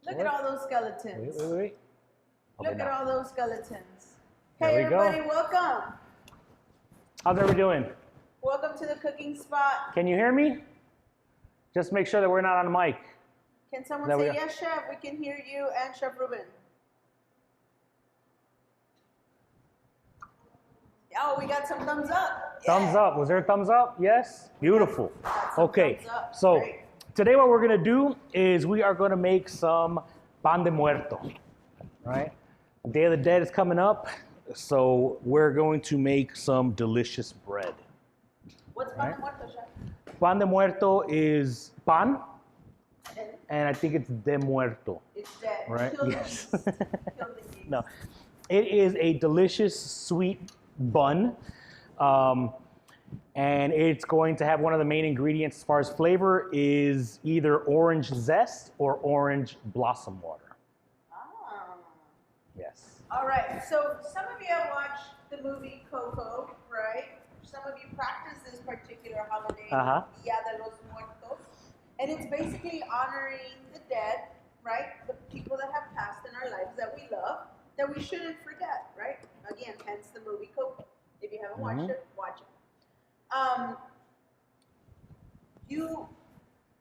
Look at all those skeletons. Wait. Okay, Look at all those skeletons. There Hey, we go. everybody, welcome. How's everybody doing? Welcome to the cooking spot. Can you hear me? Just make sure that we're not on the mic. Can someone There we say, go. yes, Chef, we can hear you and Chef Ruben? Oh, we got some thumbs up. Yeah. Thumbs up. Was there a thumbs up? Yes? Beautiful. Got some Okay, thumbs up. so Great. today what we're gonna do is we are gonna make some pan de muerto, right? Day of the Dead is coming up, so we're going to make some delicious bread. What's pan de muerto, Chef? Pan de muerto is pan, And and I think it's de muerto, it's dead. right? Kill the Yes. yeast. Kill the yeast. No, it is a delicious sweet bun, and it's going to have one of the main ingredients as far as flavor is either orange zest or orange blossom water. Ah. Yes. All right, so some of you have watched the movie Coco, right? Some of you practice this particular holiday, Uh-huh. Dia de los Muertos, and it's basically honoring the dead, right? The people that have passed in our lives that we love, that we shouldn't forget, right? Again, hence the movie Coco. If you haven't watched it, watch it.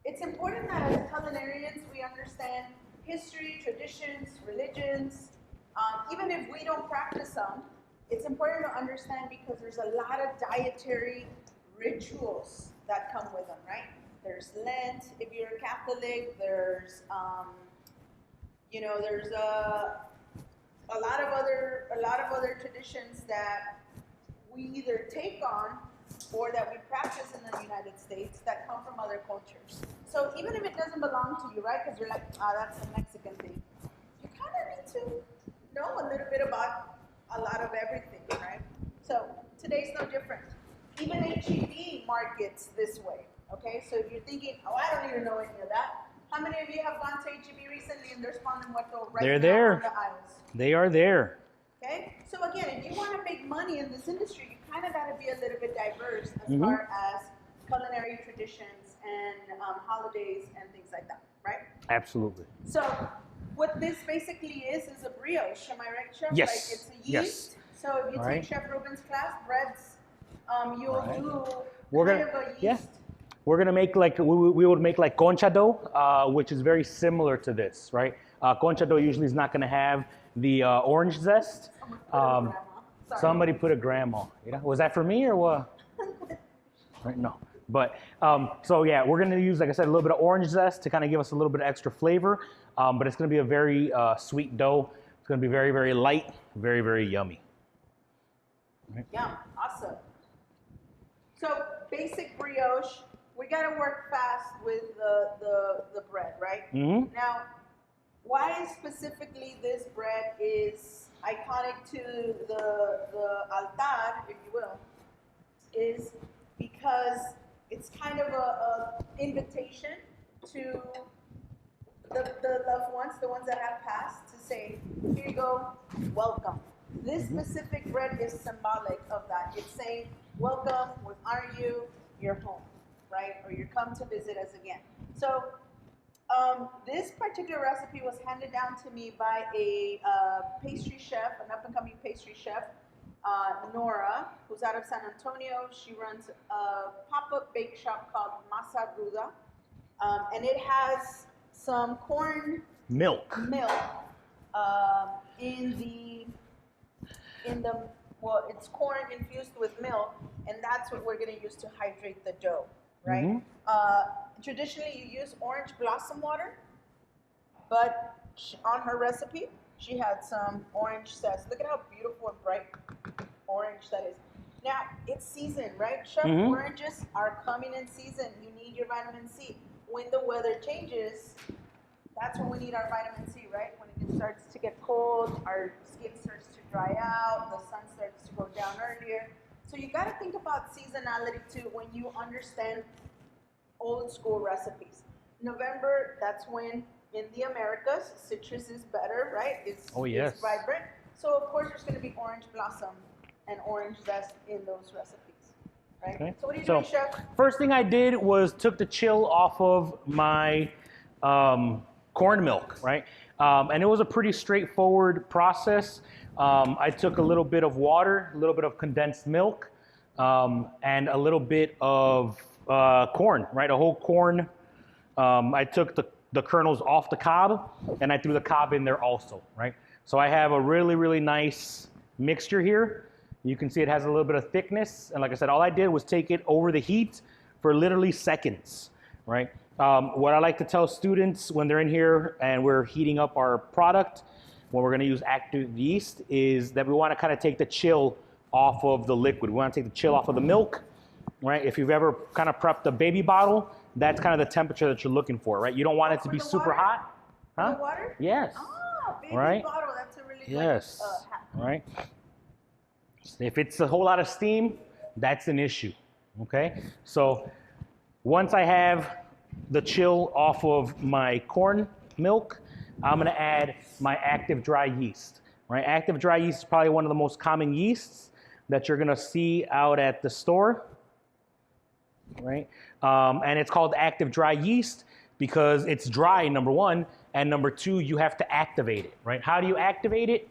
It's important that as culinarians we understand history, traditions, religions. Even if we don't practice them, it's important to understand because there's a lot of dietary rituals that come with them, right? There's Lent, if you're a Catholic, there's there's a lot of other traditions that we either take on or that we practice in the United States that come from other cultures. So even if it doesn't belong to you, right? Because you're like, that's a Mexican thing. You kind of need to know a little bit about a lot of everything, right? So today's no different. Even HEB markets this way, okay? So if you're thinking, I don't need to know any of that. How many of you have gone to HEB recently and there's pan de muerto right They're now there. on the aisles? They are there. Okay? So again, if you want to make money in this industry, you kind of got to be a little bit diverse as Mhm. far as culinary traditions and holidays and things like that, right? Absolutely. So what this basically is a brioche. Am I right, Chef? Yes. Like it's a Yes. yeast. So if you All take right. Chef Ruben's class, breads, you'll All right. do We're kind gonna- of a yeast. yeah. We're gonna make like we would make like concha dough, which is very similar to this, right? Concha dough usually is not gonna have the orange zest. Someone put it in grandma. Sorry. Somebody put a grandma. You know, was that for me or what? Right, no. But so yeah, we're gonna use, like I said, a little bit of orange zest to kind of give us a little bit of extra flavor. But it's gonna be a very sweet dough. It's gonna be very, very light, very, very yummy. Yum, awesome. So basic brioche, we gotta work fast with the bread, right? Mm-hmm. Now, why specifically this bread is iconic to the altar, if you will, is because it's kind of a invitation to the loved ones, the ones that have passed, to say, here you go, welcome. This specific bread is symbolic of that. It's saying, welcome, we honor you, you're home, right? Or you're come to visit us again. So this particular recipe was handed down to me by a pastry chef, an up-and-coming pastry chef, Nora, who's out of San Antonio. She runs a pop-up bake shop called Masa Ruda, and it has some corn Milk. well, it's corn infused with milk, and that's what we're going to use to hydrate the dough, right? Mhm. Traditionally, you use orange blossom water, but on her recipe, she had some orange zest. Look at how beautiful and bright orange that is. Now, it's season, right, Chef? Mhm. Oranges are coming in season. You need your vitamin C. When the weather changes, that's when we need our vitamin C, right? When it starts to get cold, our skin starts to dry out, the sun starts to go down earlier. So you got to think about seasonality too when you understand old school recipes. November, that's when in the Americas, citrus is better, right? It's vibrant. So of course there's going to be orange blossom and orange zest in those recipes, right? Okay. So what are you doing, Chef? First thing I did was took the chill off of my corn milk, right? And it was a pretty straightforward process. I took a little bit of water, a little bit of condensed milk, and a little bit of corn, right? A whole corn. I took the kernels off the cob, and I threw the cob in there also, right? So I have a really, really nice mixture here. You can see it has a little bit of thickness. And like I said, all I did was take it over the heat for literally seconds, right? What I like to tell students when they're in here and we're heating up our product, when we're gonna use active yeast, is that we wanna kind of take the chill off of the liquid. We wanna take the chill off of the milk, right? If you've ever kind of prepped a baby bottle, that's kind of the temperature that you're looking for, right? You don't want it to be super hot. Huh? The water? Yes. Oh, baby Right? bottle, that's a really Yes, good, right? If it's a whole lot of steam, that's an issue, okay? So once I have the chill off of my corn milk, I'm gonna add my active dry yeast, right? Active dry yeast is probably one of the most common yeasts that you're gonna see out at the store, right? And it's called active dry yeast because it's dry, number one, and number two, you have to activate it, right? How do you activate it?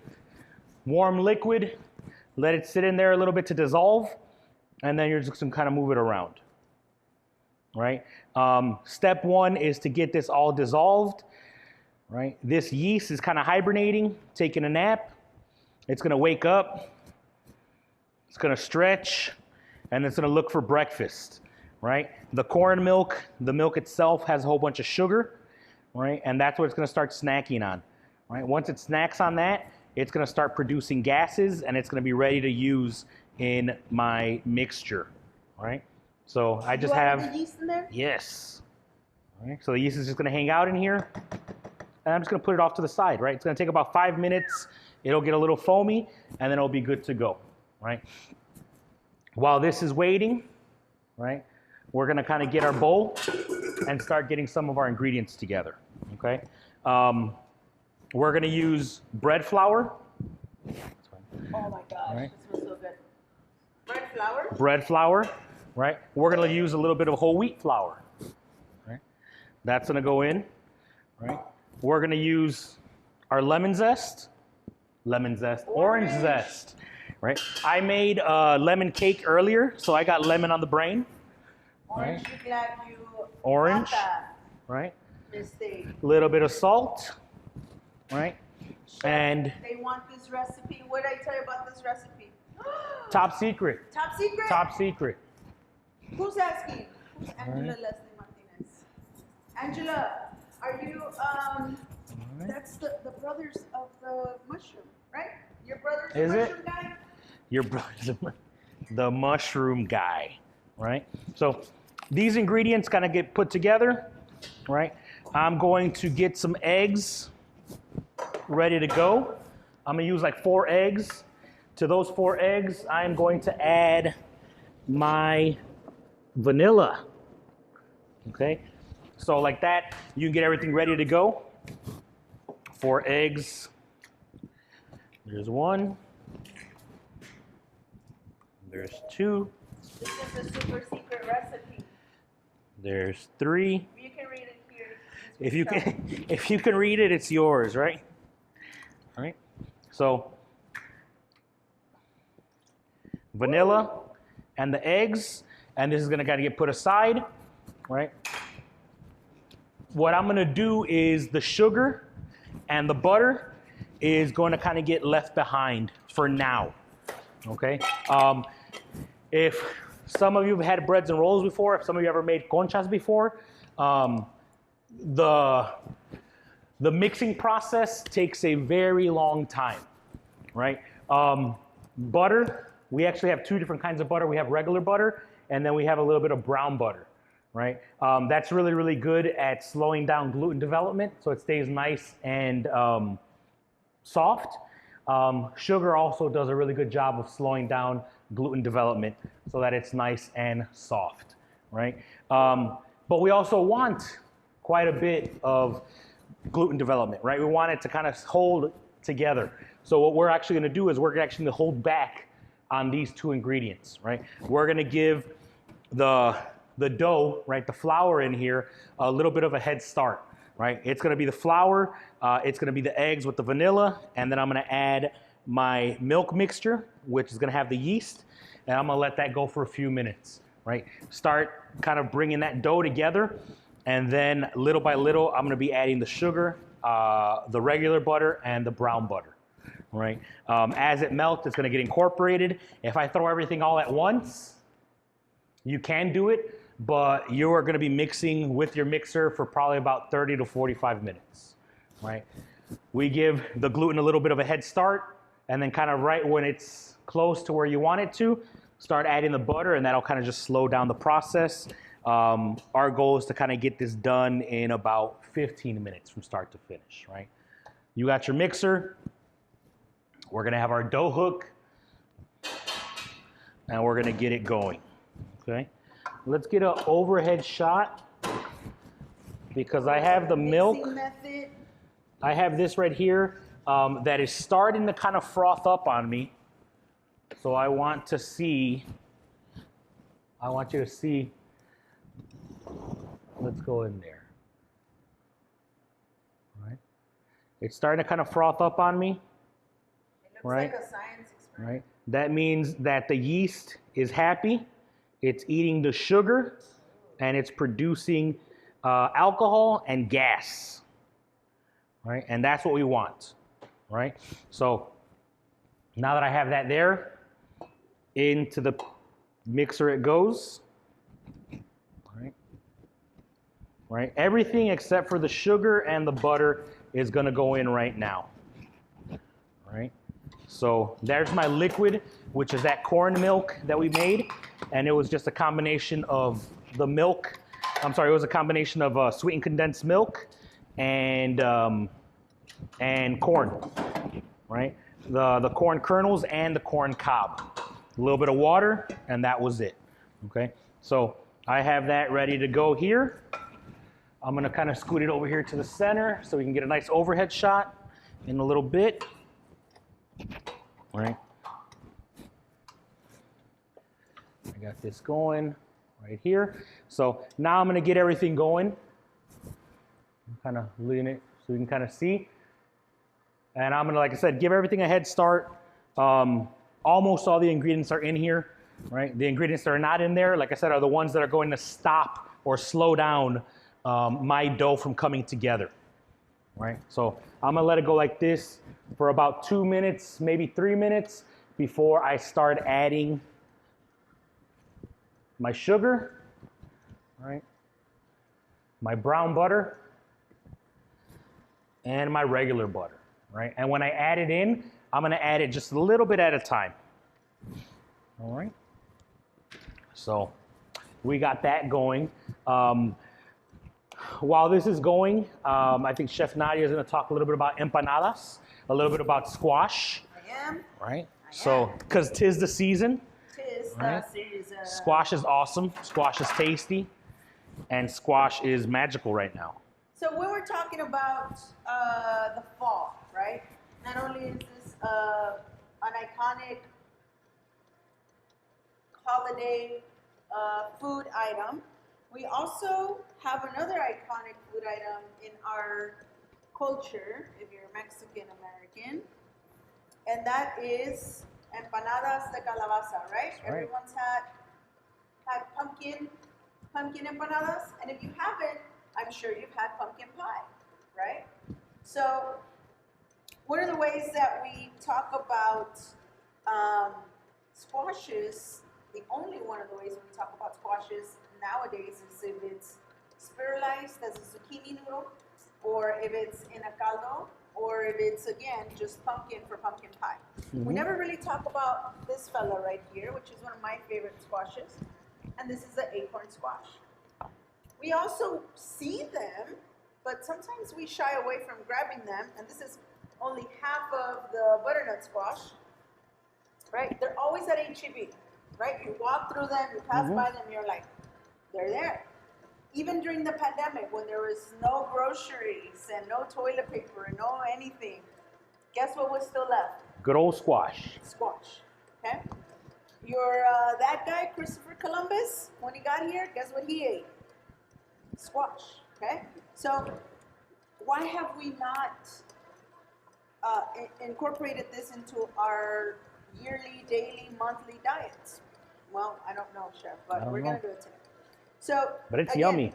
Warm liquid, let it sit in there a little bit to dissolve, and then you're just gonna kind of move it around, right? Step one is to get this all dissolved, right? This yeast is kind of hibernating, taking a nap. It's gonna wake up, it's gonna stretch, and it's gonna look for breakfast, right? The corn milk, the milk itself has a whole bunch of sugar, right? And that's what it's gonna start snacking on, right? Once it snacks on that, it's gonna start producing gases and it's gonna be ready to use in my mixture, right? So I just have the yeast in there? Yes. All right, so the yeast is just gonna hang out in here and I'm just gonna put it off to the side, right? It's gonna take about 5 minutes. It'll get a little foamy and then it'll be good to go, right? While this is waiting, right, we're gonna kind of get our bowl and start getting some of our ingredients together, okay? We're gonna use bread flour. Oh my gosh, Right. this smells so good. Bread flour? Bread flour, right? We're gonna use a little bit of whole wheat flour, right? That's gonna go in, right? We're gonna use our lemon zest, orange zest, right? I made a lemon cake earlier, so I got lemon on the brain. Orange, Right. you're glad you Orange, got that right? mistake. A little bit of salt, right? Chef, And they want this recipe. What did I tell you about this recipe? top secret, Top secret? top secret. Who's asking? Who's Angela Leslie Martinez? Angela, are you, that's the brothers of the mushroom, right? Your brother's the Is it? mushroom guy? Your brother, the mushroom guy, right? So these ingredients kind of get put together, right? I'm going to get some eggs ready to go. I'm gonna use like 4 eggs. To those 4 eggs, I'm going to add my vanilla, okay? So like that, you can get everything ready to go. 4 eggs. There's 1. There's 2. This is a super secret recipe. There's 3. You can read it here. If you can read it, it's yours, right? All right. So vanilla and the eggs, and this is gonna gotta get put aside, right? What I'm gonna do is the sugar and the butter is going to kind of get left behind for now, okay? If some of you have had breads and rolls before, if some of you ever made conchas before, the mixing process takes a very long time, right? Butter, we actually have 2 different kinds of butter. We have regular butter, and then we have a little bit of brown butter, right? That's really, really good at slowing down gluten development, so it stays nice and soft. Sugar also does a really good job of slowing down gluten development so that it's nice and soft, right? But we also want quite a bit of gluten development, right? We want it to kind of hold together. So what we're actually gonna do is we're actually gonna hold back on these 2 ingredients, right? We're gonna give the dough, right, the flour in here, a little bit of a head start. right? It's gonna be the flour, it's gonna be the eggs with the vanilla, and then I'm gonna add my milk mixture, which is gonna have the yeast, and I'm gonna let that go for a few minutes, right? Start kind of bringing that dough together, and then little by little, I'm gonna be adding the sugar, the regular butter, and the brown butter, right? As it melts, it's gonna get incorporated. If I throw everything all at once, you can do it, but you are gonna be mixing with your mixer for probably about 30 to 45 minutes, right? We give the gluten a little bit of a head start, and then kind of right when it's close to where you want it to, start adding the butter, and that'll kind of just slow down the process. Our goal is to kind of get this done in about 15 minutes from start to finish, right? You got your mixer. We're gonna have our dough hook, and we're gonna get it going, okay? Let's get an overhead shot because I have the milk. Method. I have this right here that is starting to kind of froth up on me. So I want you to see, let's go in there. All right. It's starting to kind of froth up on me. It looks like a science experiment. Right. That means that the yeast is happy. It's eating the sugar, and it's producing alcohol and gas. Right, and that's what we want. Right. So now that I have that there, into the mixer it goes. Right. Everything except for the sugar and the butter is going to go in right now. Right. So there's my liquid, which is that corn milk that we made, and it was just a combination of the milk. It was a combination of sweetened condensed milk and corn. Right. The corn kernels and the corn cob. A little bit of water, and that was it. Okay. So I have that ready to go here. I'm gonna kind of scoot it over here to the center so we can get a nice overhead shot in a little bit. All right. I got this going right here. So now I'm gonna get everything going. Kind of lean it so you can kind of see. And I'm gonna, like I said, give everything a head start. Almost all the ingredients are in here, right? The ingredients that are not in there, like I said, are the ones that are going to stop or slow down my dough from coming together, right? So I'm gonna let it go like this for about 2 minutes, maybe 3 minutes before I start adding my sugar, right? My brown butter and my regular butter, right? And when I add it in, I'm gonna add it just a little bit at a time, all right? So we got that going. While this is going, I think Chef Nadia is going to talk a little bit about empanadas, a little bit about squash. I am. Right? So, because 'tis the season. Tis right? the season. Squash is awesome. Squash is tasty. And squash is magical right now. So when we're talking about the fall, right? Not only is this an iconic holiday food item, we also have another iconic food item in our culture, if you're Mexican American, and that is empanadas de calabaza, right? Everyone's had pumpkin empanadas, and if you haven't, I'm sure you've had pumpkin pie, right? So one of the ways that we talk about squashes, the only one of the ways we talk about squashes nowadays is if it's spiralized as a zucchini noodle, or if it's in a caldo, or if it's, again, just pumpkin for pumpkin pie. Mm-hmm. We never really talk about this fella right here, which is one of my favorite squashes, and this is the acorn squash. We also see them, but sometimes we shy away from grabbing them, and this is only half of the butternut squash, right? They're always at H-E-B, right? You walk through them, you pass by them, you're like, they're there. Even during the pandemic, when there was no groceries and no toilet paper and no anything, guess what was still left? Good old squash. Squash, okay? That guy, Christopher Columbus, when he got here, guess what he ate? Squash, okay? So why have we not incorporated this into our yearly, daily, monthly diets? Well, I don't know, Chef, but we're going to do it today. So, But it's again, yummy.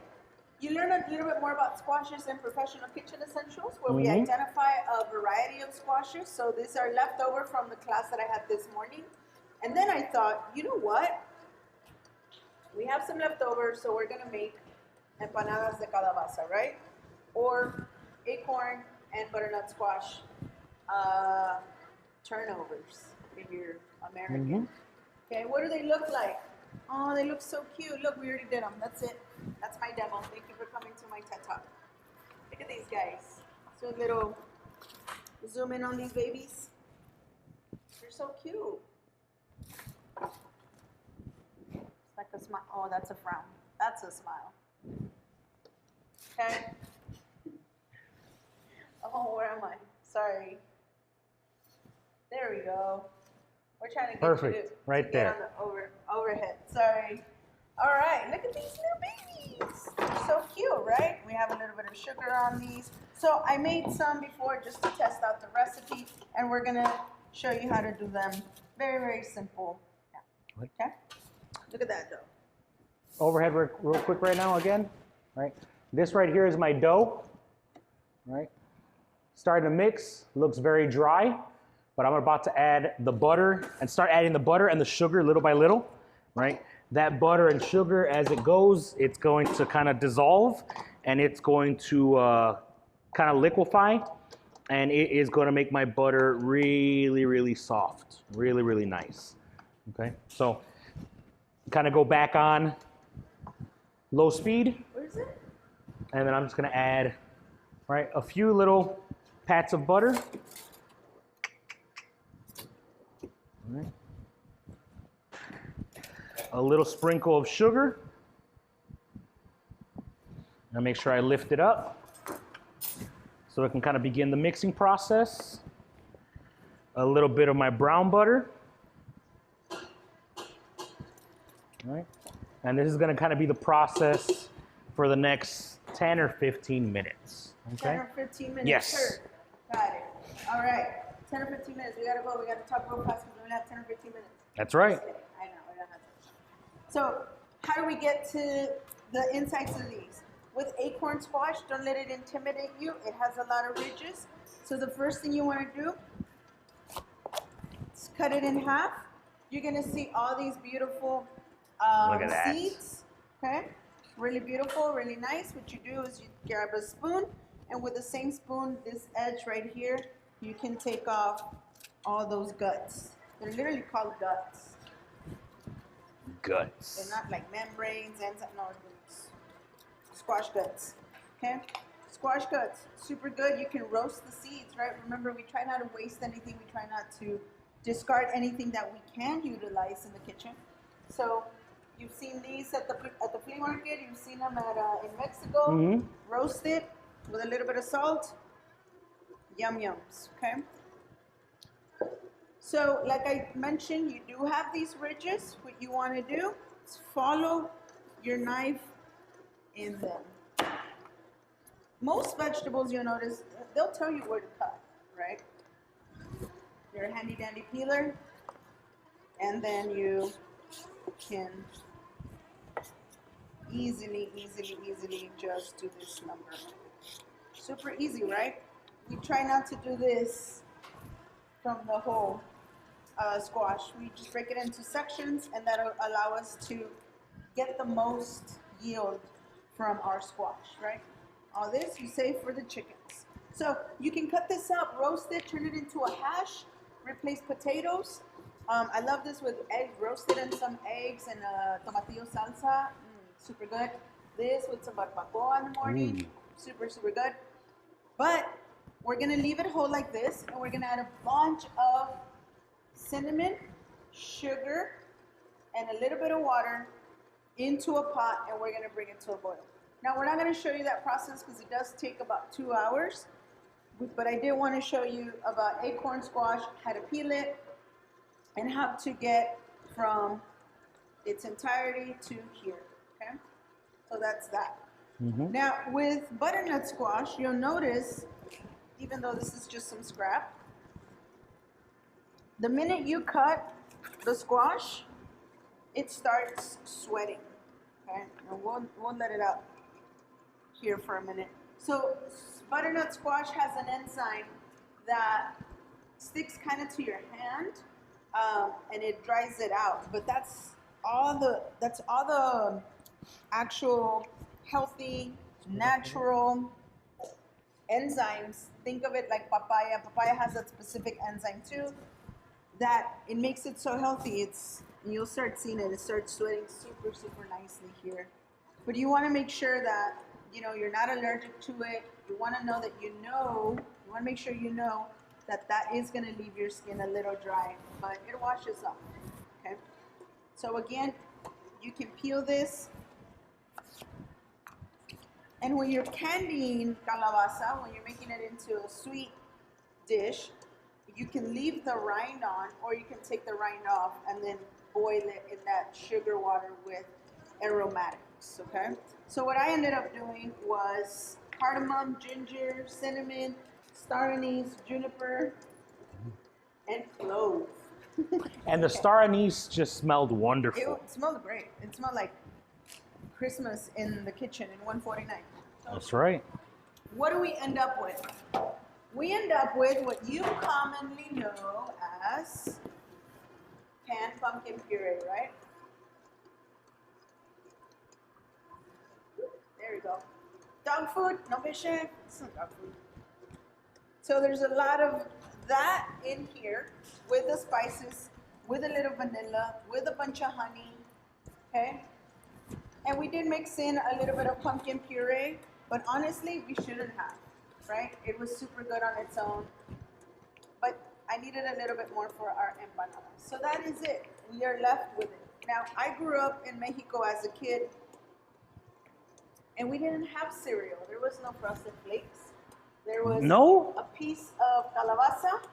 you learn a little bit more about squashes and professional kitchen essentials, where we identify a variety of squashes. So these are leftover from the class that I had this morning. And then I thought, you know what? We have some leftovers, so we're going to make empanadas de calabaza, right? Or acorn and butternut squash turnovers if you're American. Okay, what do they look like? Oh, they look so cute. Look, we already did them. That's it. That's my demo. Thank you for coming to my TED Talk. Look at these guys. So little zoom in on these babies. They're so cute. It's like a smile. Oh, that's a frown. That's a smile. Okay. Oh, where am I? Sorry. There we go. We're trying to get you to, right there. On the overhead. Sorry. All right. Look at these little babies. They're so cute, right? We have a little bit of sugar on these. So I made some before just to test out the recipe, and we're gonna show you how to do them. Very, very simple. Yeah. Okay. Look at that dough. Overhead real quick right now again. Right. This right here is my dough. Right. Starting to mix. Looks very dry. But I'm about to add the butter and start adding the butter and the sugar little by little, right? That butter and sugar, as it goes, it's going to kind of dissolve and it's going to kind of liquefy, and it is going to make my butter really, really soft, really, really nice. Okay, so kind of go back on low speed. Where is it? And then I'm just going to add, right, a few little pats of butter. Right. A little sprinkle of sugar. Now make sure I lift it up so I can kind of begin the mixing process. A little bit of my brown butter. All right. And this is going to kind of be the process for the next 10 or 15 minutes. Okay? 10 or 15 minutes. Yes. Sure. Got it. All right. 10 or 15 minutes. We got to go. We got to talk real fast because we only have 10 or 15 minutes. That's right. Just kidding. I know. We don't have time. So, how do we get to the insides of these? With acorn squash, don't let it intimidate you. It has a lot of ridges. So, the first thing you want to do is cut it in half. You're going to see all these beautiful Look at that. seeds. Okay? Really beautiful, really nice. What you do is you grab a spoon, and with the same spoon, this edge right here, you can take off all those guts. They're literally called guts. Guts. They're not like membranes and no, it's squash guts. Okay? Squash guts, super good. You can roast the seeds, right? Remember, we try not to waste anything. We try not to discard anything that we can utilize in the kitchen. So you've seen these at the flea market. You've seen them at in Mexico. Roasted with a little bit of salt. Yum yums. Okay. So, like I mentioned, you do have these ridges. What you want to do is follow your knife in them. Most vegetables, you'll notice, they'll tell you where to cut, right? Your handy dandy peeler, and then you can easily just do this number. Super easy, right? We try not to do this from the whole squash. We just break it into sections, and that'll allow us to get the most yield from our squash, right? All this you save for the chickens. So you can cut this up, roast it, turn it into a hash, replace potatoes. I love this with eggs, roasted and some eggs and tomatillo salsa, super good. This with some barbacoa in the morning, super good. But we're gonna leave it whole like this, and we're gonna add a bunch of cinnamon, sugar, and a little bit of water into a pot, and we're gonna bring it to a boil. Now, we're not gonna show you that process because it does take about 2 hours, but I did wanna show you about acorn squash, how to peel it, and how to get from its entirety to here, okay? So that's that. Now, with butternut squash, you'll notice, even though this is just some scrap, the minute you cut the squash, it starts sweating. Okay, and we'll let it out here for a minute. So butternut squash has an enzyme that sticks kind of to your hand, and it dries it out. But that's all the actual healthy, natural enzymes. Think of it like papaya. Papaya has that specific enzyme too, that it makes it so healthy. You'll start seeing it. It starts sweating super, super nicely here. But you want to make sure that you're not allergic to it. You want to know that you want to make sure you know that is going to leave your skin a little dry, but it washes off. Okay. So again, you can peel this. And when you're candying calabaza, when you're making it into a sweet dish, you can leave the rind on, or you can take the rind off and then boil it in that sugar water with aromatics, okay? So what I ended up doing was cardamom, ginger, cinnamon, star anise, juniper, and clove. And the star anise just smelled wonderful. It smelled great. It smelled like Christmas in the kitchen in 149. So that's right. what do we end up with? We end up with what you commonly know as canned pumpkin puree, right? There we go. Dog food, no mission. It's not dog food. So there's a lot of that in here with the spices, with a little vanilla, with a bunch of honey, okay? And we did mix in a little bit of pumpkin puree, but honestly, we shouldn't have, right? It was super good on its own, but I needed a little bit more for our empanadas. So that is it. We are left with it. Now, I grew up in Mexico as a kid, and we didn't have cereal. There was no Frosted Flakes. There was a piece of calabaza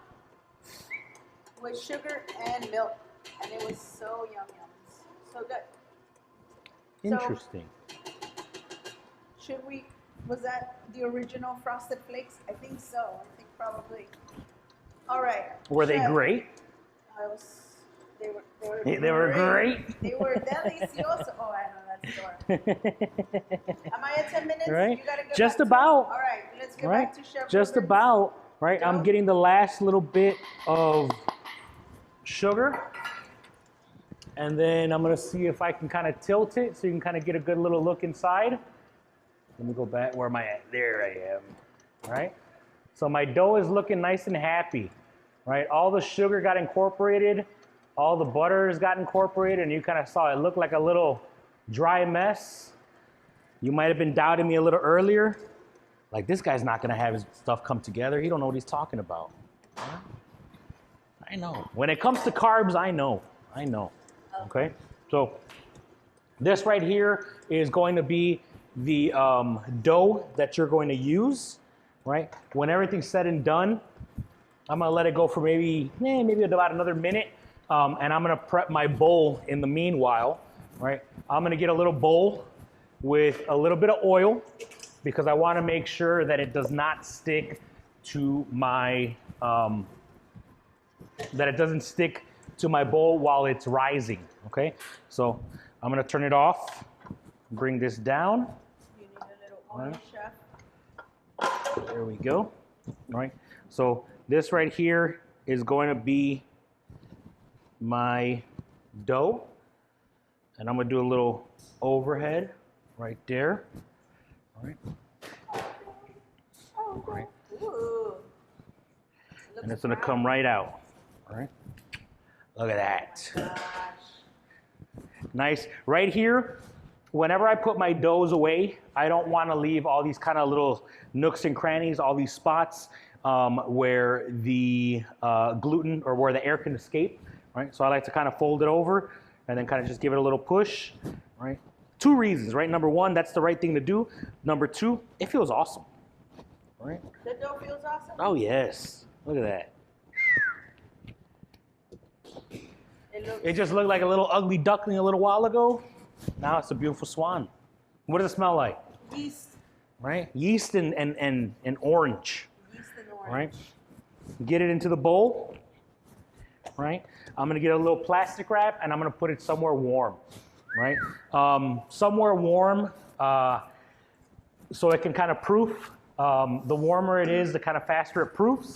with sugar and milk, and it was so yum, so good. Interesting. So, was that the original Frosted Flakes? I think so. I think probably. All right. Were they great? They were great. They were delicioso. Oh, I know, that's adorable. Am I at 10 minutes? Right. You gotta get Just back about. All right, let's get Right. back to Chef Just Ruben's about. Right. dough. I'm getting the last little bit of sugar. And then I'm going to see if I can kind of tilt it so you can kind of get a good little look inside. Let me go back. Where am I at? There I am. All right. So my dough is looking nice and happy. Right. All the sugar got incorporated. All the butters got incorporated. And you kind of saw it look like a little dry mess. You might have been doubting me a little earlier. Like, this guy's not going to have his stuff come together. He don't know what he's talking about. Huh? I know. When it comes to carbs, I know. Okay, so this right here is going to be the dough that you're going to use, right? When everything's said and done, I'm gonna let it go for maybe about another minute, and I'm gonna prep my bowl in the meanwhile, right? I'm gonna get a little bowl with a little bit of oil because I wanna make sure that it does not stick to my, that it doesn't stick to my bowl while it's rising, okay? So I'm gonna turn it off, bring this down. You need a little oil, Chef. There we go, all right? So this right here is going to be my dough, and I'm gonna do a little overhead right there, all right? Oh, All right. Ooh. And it's gonna come right out, all right? Look at that. Gosh. Nice. Right here, whenever I put my doughs away, I don't want to leave all these kind of little nooks and crannies, all these spots where the gluten or where the air can escape, right? So I like to kind of fold it over and then kind of just give it a little push, right? 2 reasons, right? Number 1, that's the right thing to do. Number 2, it feels awesome, right? The dough feels awesome? Oh, yes. Look at that. It just looked like a little ugly duckling a little while ago. Now it's a beautiful swan. What does it smell like? Yeast. right? Yeast and orange, Yeast and orange. right? Get it into the bowl, right? I'm gonna get a little plastic wrap and I'm gonna put it somewhere warm, right? Somewhere warm so it can kind of proof. The warmer it is, the kind of faster it proofs.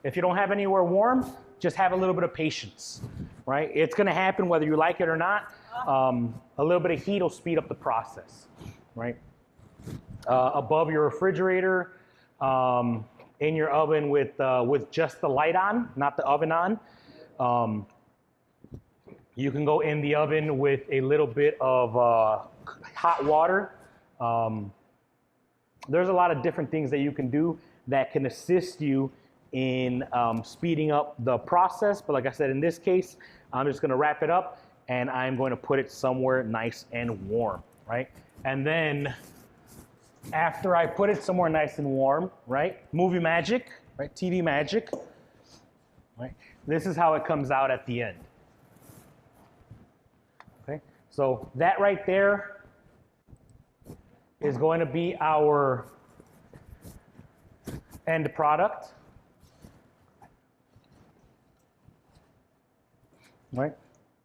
If you don't have anywhere warm, just have a little bit of patience, right? It's gonna happen whether you like it or not. A little bit of heat will speed up the process, right? Above your refrigerator, in your oven with just the light on, not the oven on. You can go in the oven with a little bit of hot water. There's a lot of different things that you can do that can assist you in speeding up the process. But like I said, in this case, I'm just gonna wrap it up and I'm going to put it somewhere nice and warm, right? And then after I put it somewhere nice and warm, right? Movie magic, right? TV magic, right? This is how it comes out at the end. Okay, so that right there is going to be our end product, right?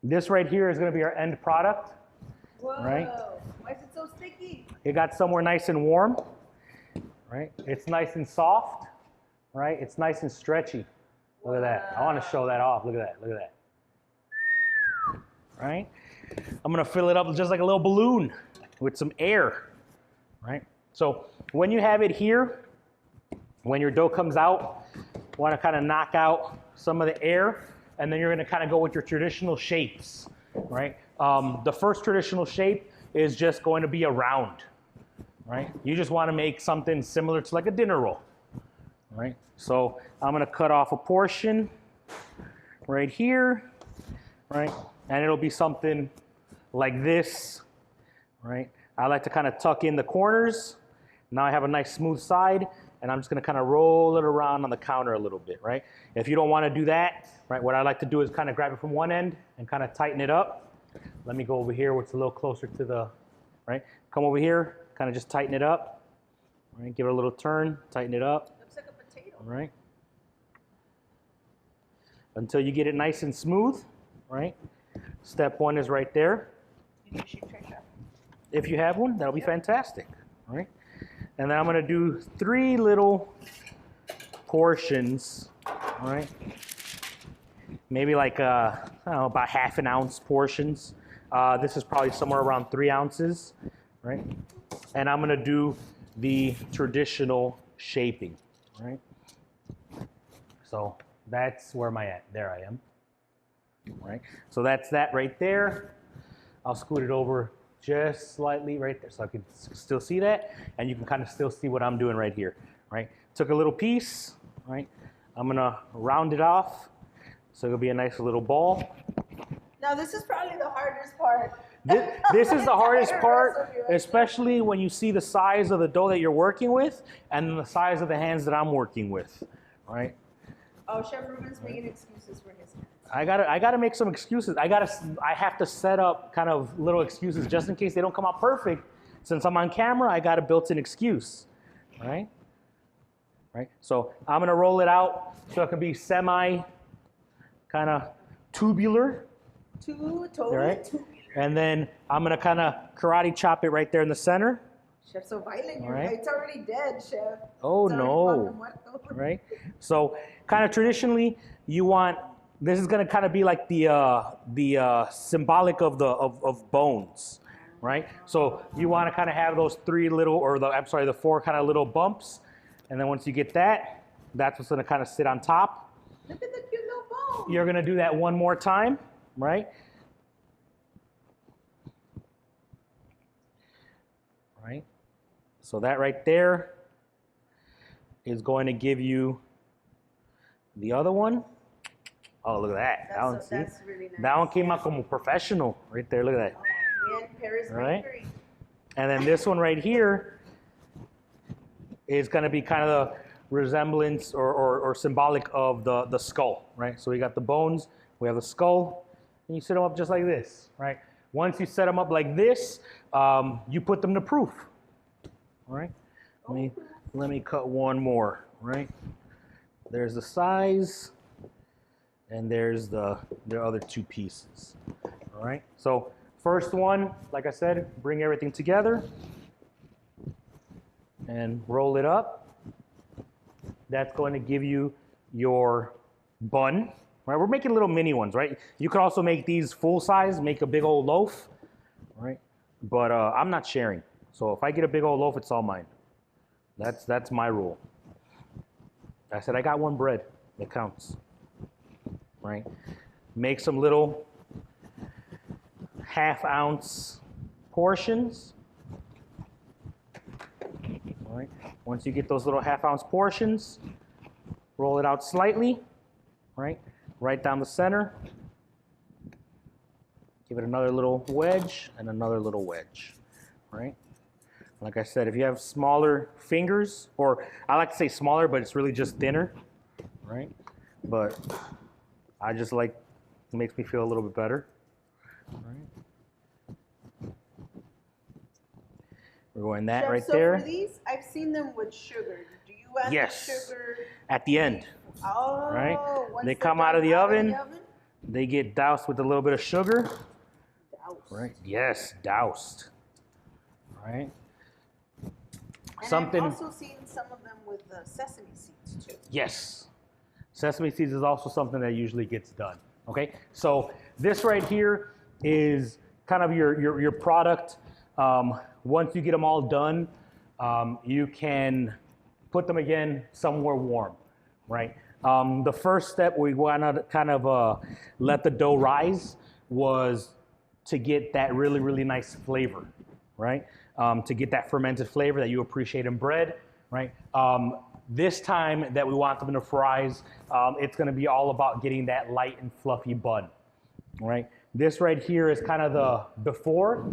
This right here is going to be our end product. Whoa. Right? Why is it so sticky? It got somewhere nice and warm, right? It's nice and soft, right? It's nice and stretchy. Look at that. I want to show that off. Look at that. Look at that. Right? I'm going to fill it up just like a little balloon with some air, right? So when you have it here, when your dough comes out, you want to kind of knock out some of the air, and then you're going to kind of go with your traditional shapes, right? The first traditional shape is just going to be a round, right? You just want to make something similar to like a dinner roll, right? So I'm going to cut off a portion right here, right? And it'll be something like this, right? I like to kind of tuck in the corners. Now I have a nice smooth side, and I'm just going to kind of roll it around on the counter a little bit, right? If you don't want to do that, right, what I like to do is kind of grab it from one end and kind of tighten it up. Let me go over here where it's a little closer to the, right? Come over here, kind of just tighten it up, right? Give it a little turn, tighten it up. Looks like a potato. Right? Until you get it nice and smooth, right? Step one is right there. You need a sheep tray, chef? If you have one, that'll be fantastic, right? And then I'm gonna do 3 little portions, right? Maybe like, I don't know, about ½ an ounce portions. This is probably somewhere around 3 ounces, right? And I'm gonna do the traditional shaping, right? So that's where am I at? There I am, right? So that's that right there. I'll scoot it over just slightly right there so I can still see that, and you can kind of still see what I'm doing right here, right? Took a little piece, right? I'm gonna round it off so it'll be a nice little ball. Now this is probably the hardest part. This is the hardest part, especially when you see the size of the dough that you're working with and the size of the hands that I'm working with, right? Oh, Chef Ruben's making excuses for his hands. I gotta make some excuses. I have to set up kind of little excuses just in case they don't come out perfect. Since I'm on camera, I got a built-in excuse, right? Right. So I'm gonna roll it out so it can be semi, kind of tubular. Totally Right. tubular. And then I'm gonna kind of karate chop it right there in the center. Chef, so violent. All right. It's already dead, Chef. Oh It's already no! muerto. Right. So kind of traditionally, you want this is gonna kind of be like the symbolic of of bones, right? So you want to kind of have those 3 little, or the 4 kind of little bumps, and then once you get that, that's what's gonna kind of sit on top. Look at the cute little bone. You're gonna do that one more time, right? Right. So that right there is going to give you the other one. Oh, look at that. That's really nice. That one came out como professional right there. Look at that. Oh, man, Paris Right. Bakery. And then this one right here is going to be kind of the resemblance or symbolic of the skull, right? So we got the bones, we have the skull, and you set them up just like this, right? Once you set them up like this, you put them to proof, All right. Let me cut one more. Right. There's the size, and there's the other two pieces. All right. So first one, like I said, bring everything together and roll it up. That's going to give you your bun. Right. We're making little mini ones. Right. You could also make these full size, make a big old loaf. Right. But I'm not sharing. So if I get a big old loaf, it's all mine. That's my rule. I said I got one bread. It counts. Right? Make some little half-ounce portions. All right. Once you get those little half-ounce portions, roll it out slightly. Right? Right down the center. Give it another little wedge and another little wedge. Right? Like I said, if you have smaller fingers, or I like to say smaller, but it's really just thinner, right? But I just like, it makes me feel a little bit better, right? We're going that Chef, right so there. For these, I've seen them with sugar. Do you add Yes. the sugar? At the end. Oh, Right? once They they're come out done of the oven, they get doused with a little bit of sugar. Doused. Right? Yes, doused. Right? And Something. I've also seen some of them with sesame seeds too. Yes. Sesame seeds is also something that usually gets done. Okay? So this right here is kind of your product. Once you get them all done, you can put them again somewhere warm, right? The first step we want to kind of let the dough rise was to get that really, really nice flavor, right? To get that fermented flavor that you appreciate in bread, right? This time that we want them in the fries, it's going to be all about getting that light and fluffy bun, right? This right here is kind of the before,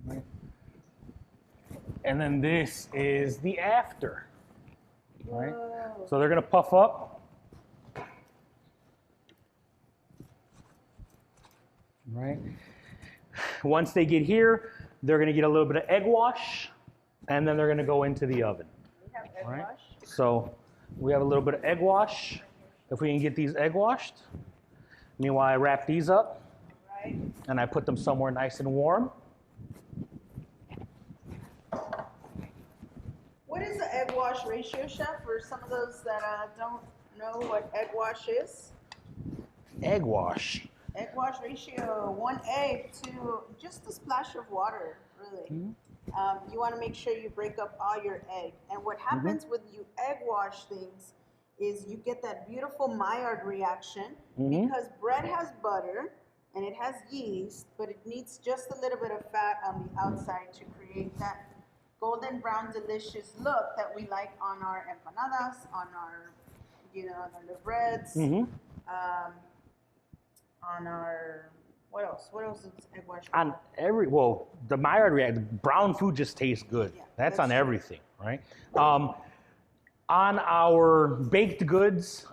right? And then this is the after, right? Whoa. So they're going to puff up, right? Once they get here, they're going to get a little bit of egg wash, and then they're going to go into the oven. We have egg Right. wash. So we have a little bit of egg wash. If we can get these egg washed. Meanwhile, I wrap these up, Right. and I put them somewhere nice and warm. What is the egg wash ratio, Chef, for some of those that don't know what egg wash is? Egg wash. Egg wash ratio, 1 egg to just a splash of water, really. Mm-hmm. You want to make sure you break up all your egg. And what happens when you egg wash things is you get that beautiful Maillard reaction because bread has butter and it has yeast, but it needs just a little bit of fat on the outside to create that golden brown delicious look that we like on our empanadas, on our, on the breads, on our, what else? What else is egg wash? On the Maillard reaction, brown food just tastes good. Yeah, that's that's on true. everything, right? On our baked goods,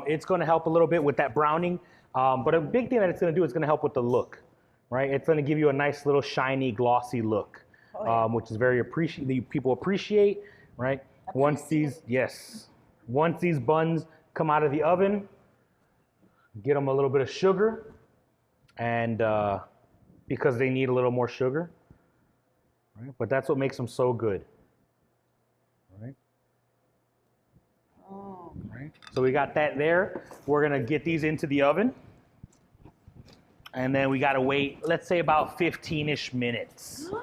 it's going to help a little bit with that browning. But a big thing that it's going to do is going to help with the look, right? It's going to give you a nice little shiny, glossy look, which is very people appreciate, right? Once these buns come out of the oven, get them a little bit of sugar, and because they need a little more sugar, right? But that's what makes them so good, right? Oh. Right. So we got that there. We're gonna get these into the oven, and then we gotta wait, let's say about 15-ish minutes. All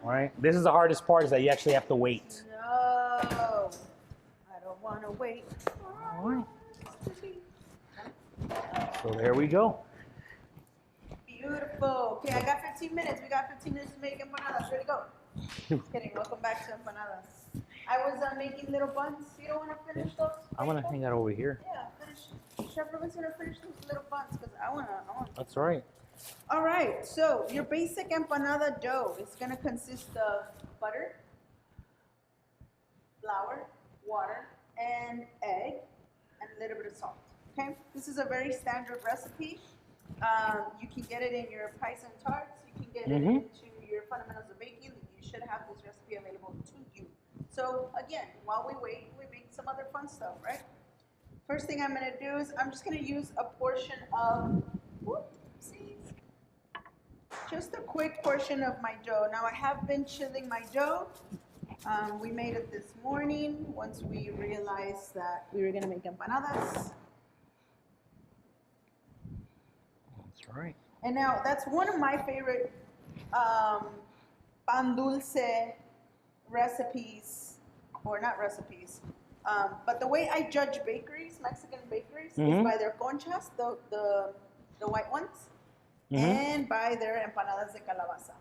right. This is the hardest part, is that you actually have to wait. No, I don't want to wait. All right. So there we go. Beautiful. Okay, I got 15 minutes. We got 15 minutes to make empanadas. Ready to go. Just kidding. Welcome back to empanadas. I was making little buns. You don't want to finish those? I'm gonna hang that over here. Yeah, finish. Chef Ruben's gonna finish those little buns because I wanna. That's right. All right. So your basic empanada dough is gonna consist of butter, flour, water, and egg, and a little bit of salt. Okay. This is a very standard recipe. You can get it in your pies and tarts. You can get it into your fundamentals of baking. should have this recipe available to you. So again, while we wait, we make some other fun stuff, right? First thing I'm gonna do is I'm just gonna use a portion of, whoopsies, just a quick portion of my dough. Now I have been chilling my dough. We made it this morning once we realized that we were gonna make empanadas. That's right. And now that's one of my favorite pan dulce recipes, or not recipes, but the way I judge bakeries, Mexican bakeries, is by their conchas, the white ones, and by their empanadas de calabaza.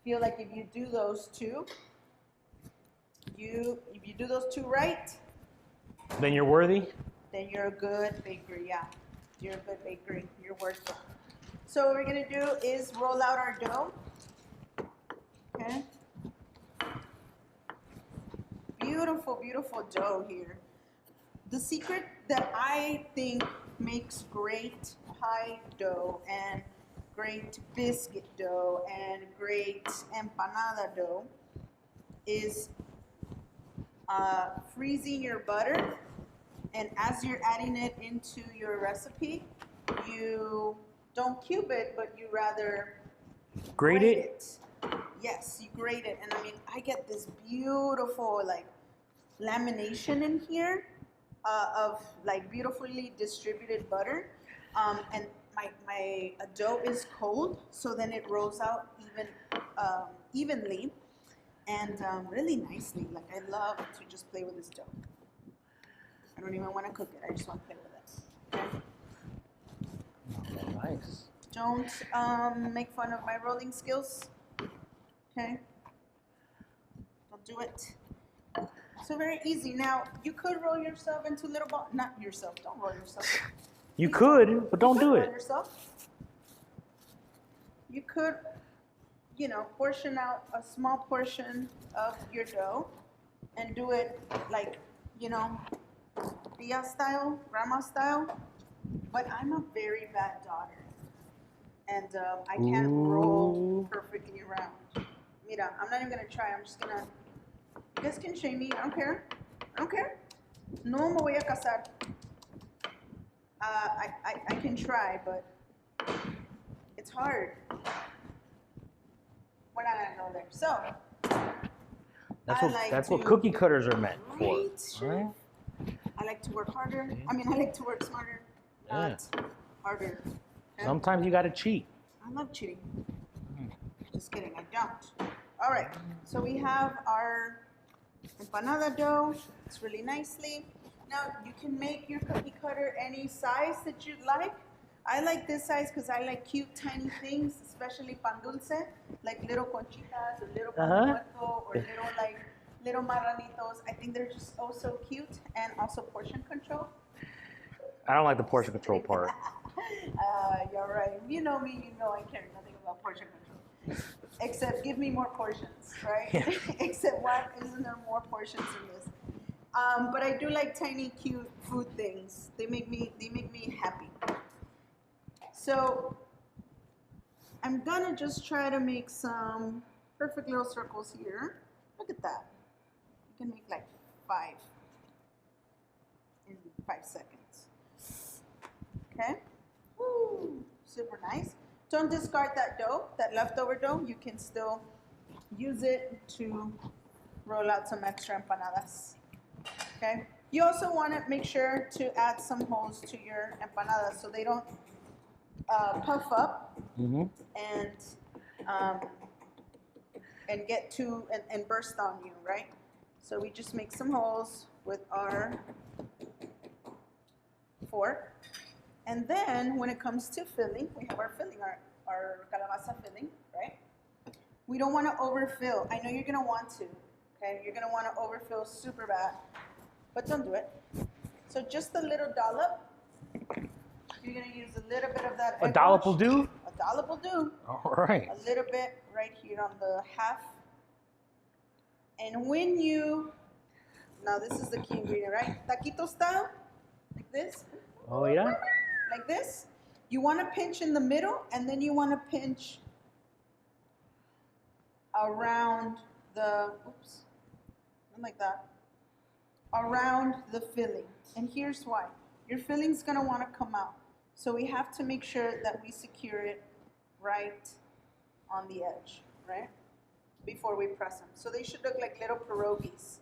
Feel like if you do those two, if you do those two right, then you're worthy. then you're a good bakery. Yeah, you're a good bakery. You're worth it. So what we're gonna do is roll out our dough. Okay. Beautiful, beautiful dough here. The secret that I think makes great pie dough and great biscuit dough and great empanada dough is freezing your butter, and as you're adding it into your recipe, you don't cube it, but you rather Grate it. Yes, you grate it, and I mean, I get this beautiful like lamination in here of like beautifully distributed butter, and my dough is cold, so then it rolls out evenly and really nicely. Like I love to just play with this dough. I don't even want to cook it. I just want to play with it. Okay? Nice. Don't make fun of my rolling skills. Okay? Don't do it. So very easy. Now, you could roll yourself into little balls. Not yourself. Don't roll yourself. You could, but don't do it. Roll yourself. You could, you know, portion out a small portion of your dough and do it like, you know, Tia style, grandma style. But I'm a very bad daughter. And I can't roll perfectly around. Mira, I'm not even going to try. I'm just going to... You guys can shame me. I don't care. I don't care. No me voy a casar. I can try, but it's hard. We're not going to go there. So, That's what cookie cutters are meant for. Right? I like to work harder. I mean, I like to work smarter, not harder. Okay? Sometimes you got to cheat. I love cheating. Just kidding, I don't. All right, so we have our empanada dough. It's really nicely. Now, you can make your cookie cutter any size that you'd like. I like this size because I like cute, tiny things, especially pan dulce, like little conchitas or little pan muerto or little marranitos. I think they're just oh so cute, and also portion control. I don't like the portion control part. You're right. You know me, you know I care nothing about portion control. Except give me more portions, right? Yeah. Except why isn't there more portions in this? But I do like tiny, cute food things. They make me happy. So I'm gonna just try to make some perfect little circles here. Look at that. You can make like 5 in 5 seconds. Okay. Woo, super nice. Don't discard that dough, that leftover dough. You can still use it to roll out some extra empanadas. Okay. You also want to make sure to add some holes to your empanadas so they don't puff up and get to and burst on you, right? So we just make some holes with our fork. And then when it comes to filling, we have our filling, our calabaza filling, right? We don't want to overfill. I know you're going to want to, okay? You're going to want to overfill super bad, but don't do it. So just a little dollop. You're going to use a little bit of that. A dollop will do? A dollop will do. All right. A little bit right here on the half. And when you, now this is the key ingredient, right? Taquito style, like this. Oh, yeah? Like this. You want to pinch in the middle, and then you want to pinch around oops, not like that, around the filling. And here's why. Your filling's gonna wanna come out. So we have to make sure that we secure it right on the edge, right? Before we press them. So they should look like little pierogies.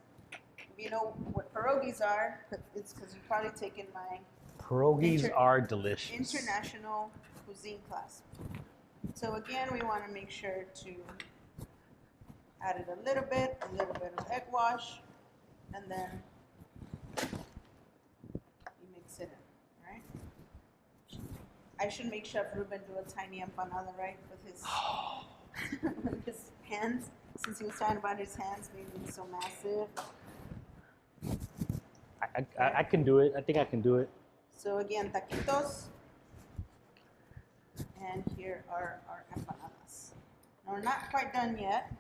If you know what pierogies are, it's because you've probably taken my Pierogies are delicious. international cuisine class. So again, we want to make sure to add it a little bit of egg wash, and then you mix it in, right? I should make Chef Ruben do a tiny empanada, right, with his with his hands, since he was talking about his hands being so massive. I can do it. I think I can do it. So again, taquitos, and here are our empanadas. Now we're not quite done yet.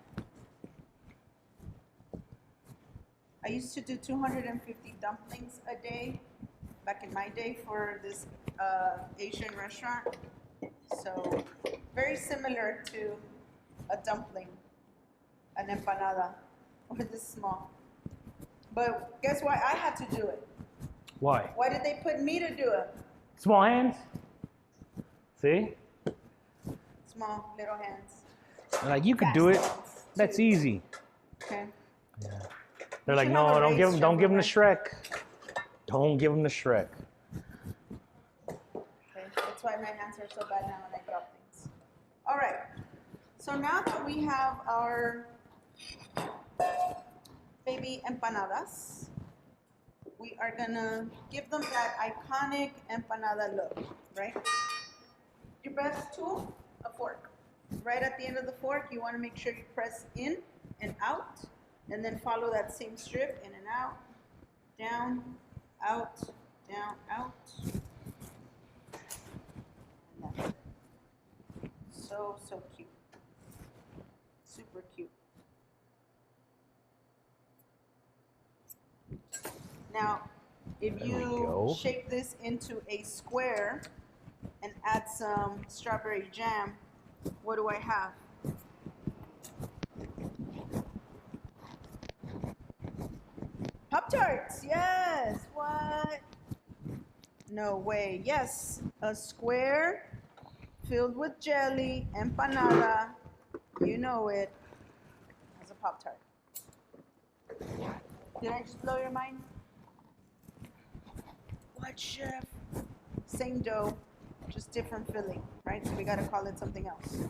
I used to do 250 dumplings a day back in my day for this Asian restaurant. So very similar to a dumpling, an empanada, or this small. But guess why I had to do it? Why? Why did they put me to do it? Small hands. See? Small little hands. They're like, you could do it. That's easy. Okay. Yeah. They're like, no, don't give him the Shrek. Don't give him the Shrek. Okay. That's why my hands are so bad now when I drop things. All right. So now that we have our baby empanadas, we are gonna give them that iconic empanada look, right? Your best tool, a fork. Right at the end of the fork, you wanna make sure you press in and out, and then follow that same strip, in and out, down, out, down, out. And that's it. So, so cute. Super cute. Now, if you shape this into a square and add some strawberry jam, what do I have? Pop-Tarts, yes, what? No way, yes, a square filled with jelly, empanada, you know it, as a Pop-Tart. Did I just blow your mind? What, chef? Same dough, just different filling, right? So we gotta call it something else.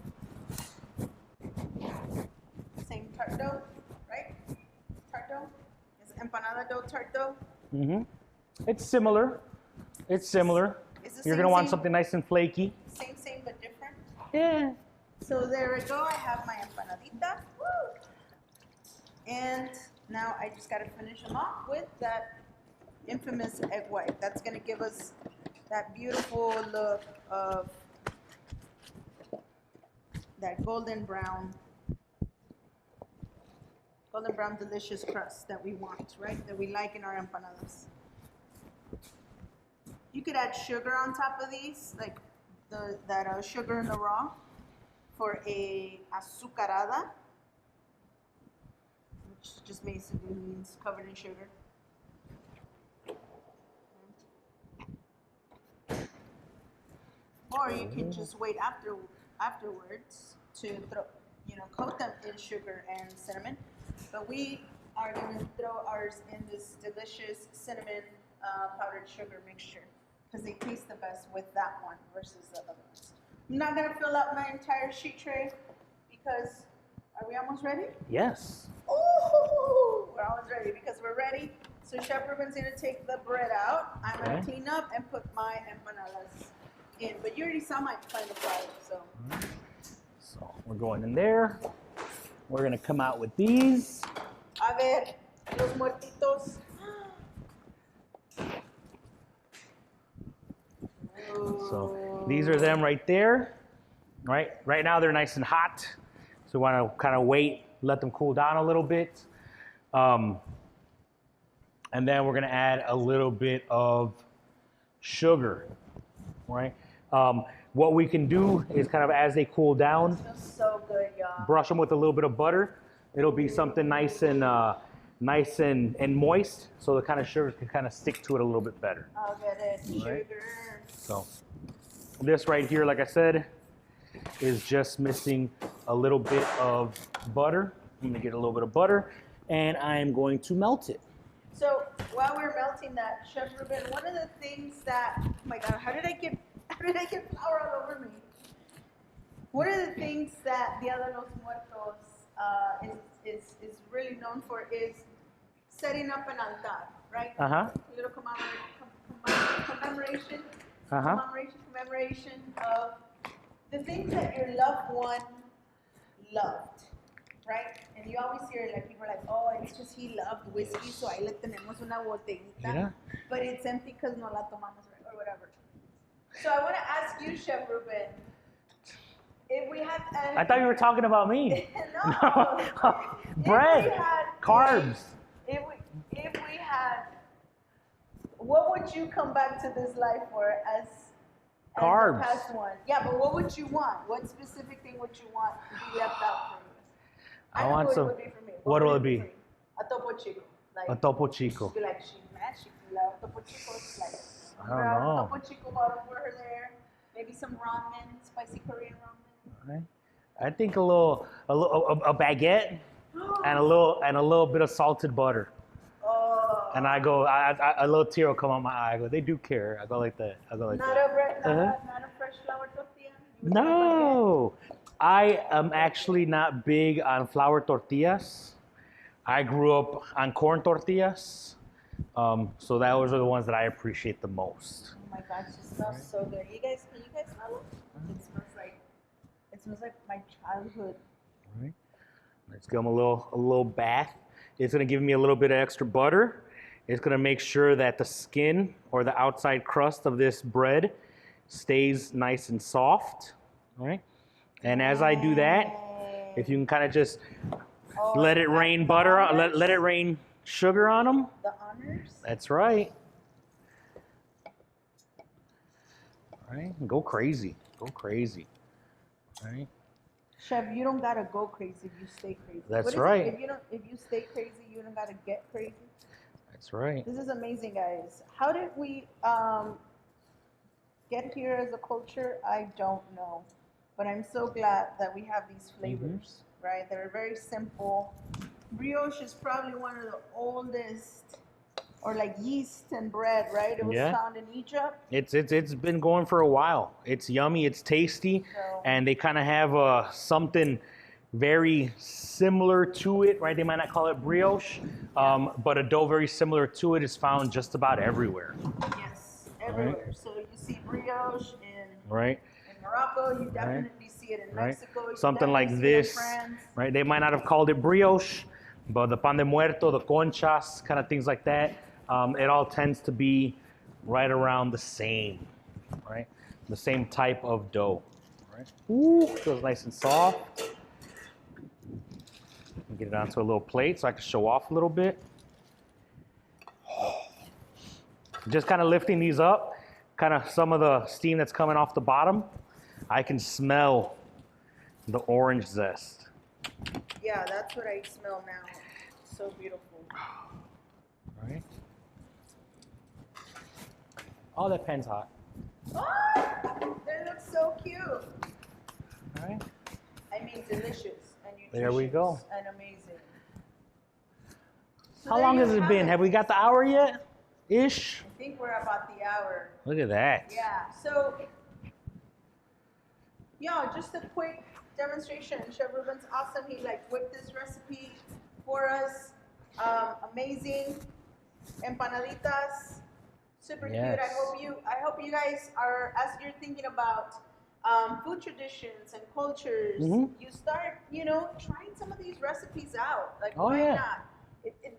Same tart dough, right? Tart dough? Is empanada dough tart dough? Mm-hmm. It's similar. It's similar. You're gonna want something nice and flaky. Same, but different? Yeah. So there we go, I have my empanadita. Woo! And now I just gotta finish them off with that infamous egg white. That's gonna give us that beautiful look of that golden brown delicious crust that we want, right? That we like in our empanadas. You could add sugar on top of these, like that sugar in the raw, for a azucarada, which just basically means covered in sugar. Or you can just wait afterwards to coat them in sugar and cinnamon. But we are going to throw ours in this delicious cinnamon powdered sugar mixture because they taste the best with that one versus the other ones. I'm not going to fill up my entire sheet tray because, are we almost ready? Yes. Ooh, we're almost ready because we're ready. So Chef Ruben's going to take the bread out. I'm going to clean up and put my empanadas in. But you already saw my final product, so. So we're going in there. We're going to come out with these. A ver, los muertitos. So these are them right there. Right now they're nice and hot. So we want to kind of wait, let them cool down a little bit. And then we're going to add a little bit of sugar, right? What we can do is kind of as they cool down, Smells so good, y'all. brush them with a little bit of butter it'll be something nice and moist, so the kind of sugar can kind of stick to it a little bit better. I'll get it. Right. Sugar. So this right here, like I said, is just missing a little bit of butter. I'm gonna get a little bit of butter, and I'm going to melt it. So while we're melting that, Chef Ruben, one of the things that, oh my God, how did I get flour all over me? One of the things that Dia de los Muertos is really known for is setting up an altar, right? A little commemoration of the things that your loved one loved, right? And you always hear like people are like, oh, it's just he loved whiskey, so ahí le tenemos una botellita, but it's empty because no la tomamos, or whatever. So I want to ask you, Chef Ruben, if we had... I thought you were talking about me. No. Bread, carbs. If we had, what would you come back to this life for as carbs? The past one? Yeah, but what would you want? What specific thing would you want to be left out for you? I know what it would be for me. What will it be? A topo chico. Like, a topo chico. Like she loved topo chicos. Like, I don't know. Topo chico bottle for her there. Maybe some ramen, spicy Korean ramen. Right. I think a baguette and a little bit of salted butter. Oh. And I go, a little tear will come out my eye. I go, they do care. I go like that. Not a fresh flour tortilla? No. I am actually not big on flour tortillas. I grew up on corn tortillas. So those are the ones that I appreciate the most. Oh my gosh, it smells so good. Can you guys smell it? It smells like my childhood. All right. Let's give them a little bath. It's gonna give me a little bit of extra butter. It's gonna make sure that the skin or the outside crust of this bread stays nice and soft. All right. And as I do that, if you can kind of just let it rain butter on, let it rain sugar on them. The honors. That's right. All right. Go crazy. Go crazy. All right. Chef, you don't gotta go crazy if you stay crazy. That's right. If you stay crazy, you don't gotta get crazy. That's right. This is amazing, guys. How did we get here as a culture? I don't know, but I'm so glad that we have these flavors. Right? They're very simple. Brioche is probably one of the oldest, or like yeast and bread, right? It was found in Egypt. It's been going for a while. It's yummy, it's tasty, and they kind of have something very similar to it, right? They might not call it brioche, but a dough very similar to it is found just about everywhere. Yes, everywhere. Right. So you see brioche in Morocco, you definitely see it in Mexico. You Something like this, right? They might not have called it brioche, but the pan de muerto, the conchas, kind of things like that, it all tends to be right around the same, right? The same type of dough, right? Ooh, feels nice and soft. Get it onto a little plate so I can show off a little bit. Just kind of lifting these up, kind of some of the steam that's coming off the bottom. I can smell the orange zest. Yeah, that's what I smell now. It's so beautiful. All right. Oh, that pan's hot. Oh, they look so cute. All right. I mean, delicious and nutritious. There we go. And amazing. So how long has it been? Have we got the hour yet? Ish? I think we're about the hour. Look at that. Yeah. So, just a quick demonstration. Chef Ruben's awesome. He whipped this recipe for us. Amazing empanaditas. Super cute. I hope you guys are, as you're thinking about food traditions and cultures, you start, trying some of these recipes out. Why not?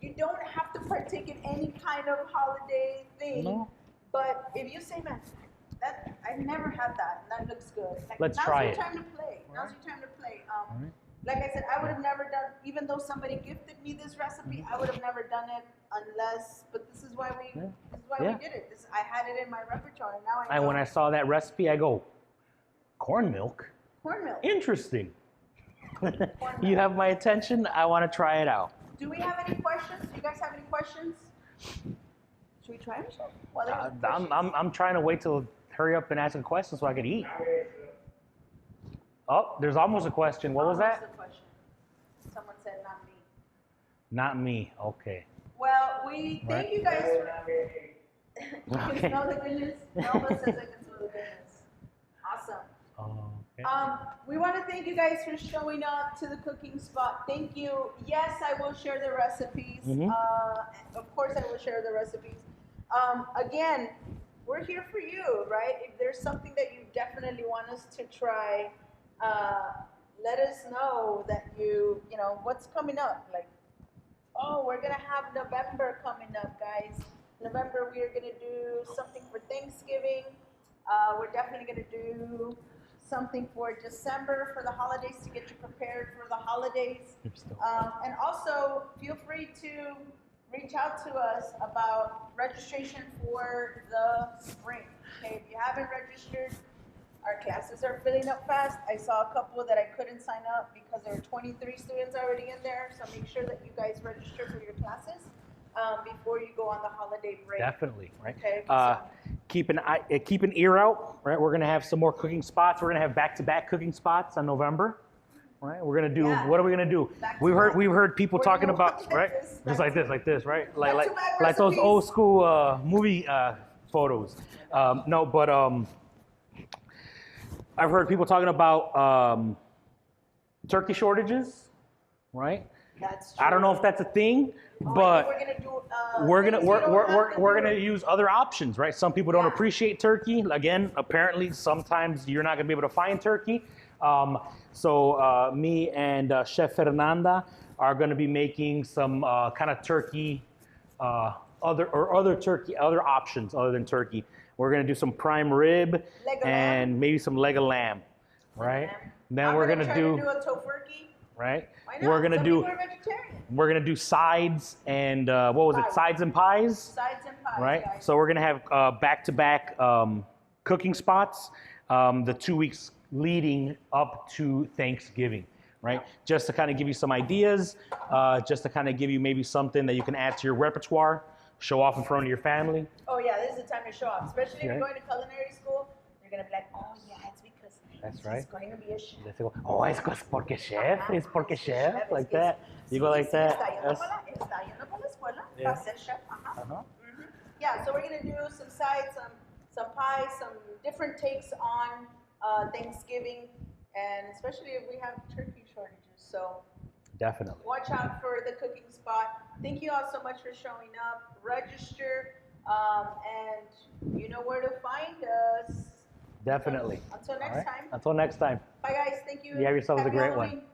You don't have to partake in any kind of holiday thing. But if you say, man, I've never had that, and that looks good. Let's try it. Now's your time to play. Now's your time to play. Like I said, I would have never done, even though somebody gifted me this recipe, I would have never done it unless, but this is why we did it. I had it in my repertoire, and now I know. And when I saw that recipe, I go, corn milk? Corn milk. Interesting. You have my attention. I want to try it out. Do we have any questions? Do you guys have any questions? Should we try, Michelle? While they have I'm trying to wait till hurry up and ask a question so I can eat. Oh, there's almost a question. What was that? Almost a question. Someone said not me. Not me. Okay. Well, we thank you guys for you Okay. can smell the goodness. Melba says I can smell the goodness. Awesome. Okay. We want to thank you guys for showing up to the cooking spot. Thank you. Yes, I will share the recipes. Of course, I will share the recipes. Again, we're here for you, right? If there's something that you definitely want us to try, let us know that you know, what's coming up. Like, oh, we're going to have November coming up, guys. November, we are going to do something for Thanksgiving. We're definitely going to do something for December for the holidays to get you prepared for the holidays. And also, feel free to reach out to us about registration for the spring. Okay, if you haven't registered, our classes are filling up fast. I saw a couple that I couldn't sign up because there were 23 students already in there. So make sure that you guys register for your classes before you go on the holiday break. Definitely, right? Okay. Keep an ear out, right? We're gonna have some more cooking spots. We're gonna have back-to-back cooking spots on November, right? We're gonna do. Yeah. What are we gonna do? We've heard people We're talking gonna about, look right? at this, Just like this, right? Back-to-back Like those recipes. old school movie photos. No, but I've heard people talking about turkey shortages, right? That's true. I don't know if that's a thing, Oh, but we're gonna do. we're things you don't have to gonna do. use other options, right? Some people don't Yeah. appreciate turkey. Again, apparently, sometimes you're not gonna be able to find turkey. So me and Chef Fernanda are gonna be making some kind of turkey, other options other than turkey. We're gonna do some prime rib Leg of and lamb. maybe some leg of lamb, right? Then I'm we're gonna gonna try do to do a tofurkey. right. Why not? We're gonna Some do. people are vegetarian. We're gonna do sides and what was it? Pies. Sides and pies, Sides and pies, right? guys. So we're gonna have back-to-back cooking spots the 2 weeks leading up to Thanksgiving, right? Just to kind of give you some ideas, just to kind of give you maybe something that you can add to your repertoire, show off in front of your family. Oh yeah, this is the time to show off, especially if you're Right. going to culinary school. You're gonna be like, oh yeah, it's because That's he's right. going to be a chef. Let's go, oh, es porque chef, es porque chef, Es like que that. You go like that. Está yendo That's- para la escuela Yeah. para ser chef. Ajá. Uh-huh. Yeah, so we're gonna do some sides, some pies, some different takes on Thanksgiving, and especially if we have turkey shortages. So Definitely. watch out for the cooking spot. Thank you all so much for showing up. Register, and you know where to find us. Definitely. Until All next right. time. Until next time. Bye guys. Thank you. You have yourselves a Happy great one. Halloween.